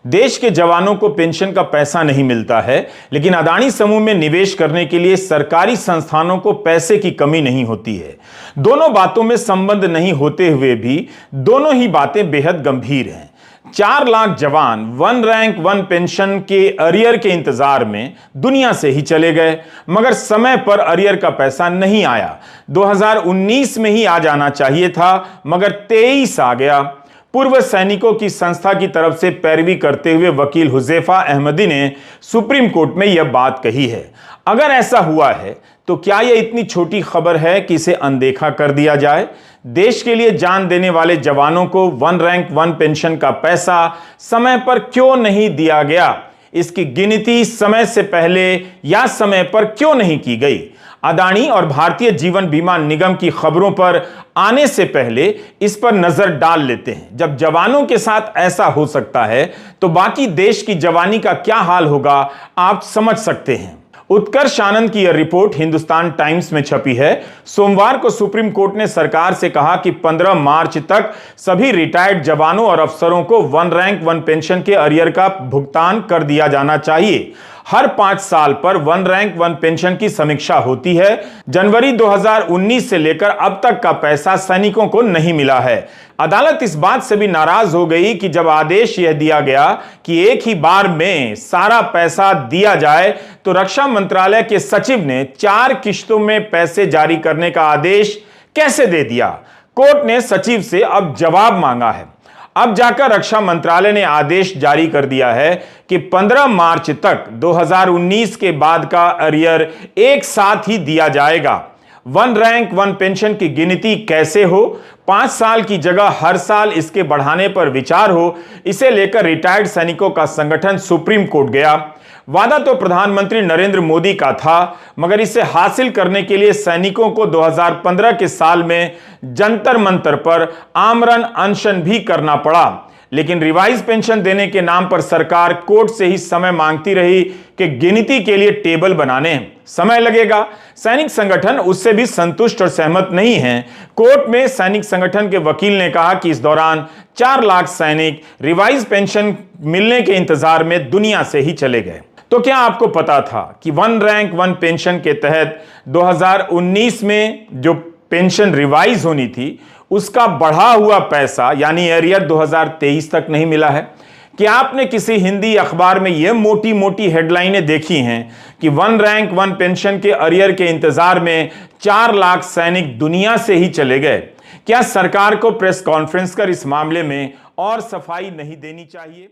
देश के जवानों को पेंशन का पैसा नहीं मिलता है, लेकिन अदानी समूह में निवेश करने के लिए सरकारी संस्थानों को पैसे की कमी नहीं होती है। दोनों बातों में संबंध नहीं होते हुए भी दोनों ही बातें बेहद गंभीर हैं। 4 लाख जवान वन रैंक वन पेंशन के अरियर के इंतजार में दुनिया से ही चले गए, मगर समय पर अरियर का पैसा नहीं आया। 2019 में ही आ जाना चाहिए था, मगर 23 आ गया। पूर्व सैनिकों की संस्था की तरफ से पैरवी करते हुए वकील हुजैफा अहमदी ने सुप्रीम कोर्ट में यह बात कही है। अगर ऐसा हुआ है तो क्या यह इतनी छोटी खबर है कि इसे अनदेखा कर दिया जाए? देश के लिए जान देने वाले जवानों को वन रैंक वन पेंशन का पैसा समय पर क्यों नहीं दिया गया? इसकी गिनती समय से पहले या समय पर क्यों नहीं की गई? अदानी और भारतीय जीवन बीमा निगम की खबरों पर आने से पहले इस पर नजर डाल लेते हैं। जब जवानों के साथ ऐसा हो सकता है तो बाकी देश की जवानी का क्या हाल होगा, आप समझ सकते हैं। उत्कर्ष आनंद की यह रिपोर्ट हिंदुस्तान टाइम्स में छपी है। सोमवार को सुप्रीम कोर्ट ने सरकार से कहा कि 15 मार्च तक सभी रिटायर्ड जवानों और अफसरों को वन रैंक वन पेंशन के अरियर का भुगतान कर दिया जाना चाहिए। हर 5 साल पर वन रैंक वन पेंशन की समीक्षा होती है। जनवरी 2019 से लेकर अब तक का पैसा सैनिकों को नहीं मिला है। अदालत इस बात से भी नाराज हो गई कि जब आदेश यह दिया गया कि एक ही बार में सारा पैसा दिया जाए, तो रक्षा मंत्रालय के सचिव ने 4 किश्तों में पैसे जारी करने का आदेश कैसे दे दिया? कोर्ट ने सचिव से अब जवाब मांगा है। अब जाकर रक्षा मंत्रालय ने आदेश जारी कर दिया है कि 15 मार्च तक 2019 के बाद का अरियर एक साथ ही दिया जाएगा। वन रैंक वन पेंशन की गिनती कैसे हो? 5 साल की जगह हर साल इसके बढ़ाने पर विचार हो, इसे लेकर रिटायर्ड सैनिकों का संगठन सुप्रीम कोर्ट गया। वादा तो प्रधानमंत्री नरेंद्र मोदी का था, मगर इसे हासिल करने के लिए सैनिकों को 2015 के साल में जंतर मंतर पर आमरण अनशन भी करना पड़ा। लेकिन रिवाइज पेंशन देने के नाम पर सरकार कोर्ट से ही समय मांगती रही कि गिनती के लिए टेबल बनाने समय लगेगा। सैनिक संगठन उससे भी संतुष्ट और सहमत नहीं हैं। कोर्ट में सैनिक संगठन के वकील ने कहा कि इस दौरान 4 लाख सैनिक रिवाइज पेंशन मिलने के इंतजार में दुनिया से ही चले गए। तो क्या आपको पता था कि वन रैंक वन पेंशन के तहत 2019 में जो पेंशन रिवाइज होनी थी, उसका बढ़ा हुआ पैसा यानी एरियर 2023 तक नहीं मिला है? क्या आपने किसी हिंदी अखबार में यह मोटी मोटी हेडलाइनें देखी हैं कि वन रैंक वन पेंशन के अरियर के इंतजार में 4 लाख सैनिक दुनिया से ही चले गए? क्या सरकार को प्रेस कॉन्फ्रेंस कर इस मामले में और सफाई नहीं देनी चाहिए?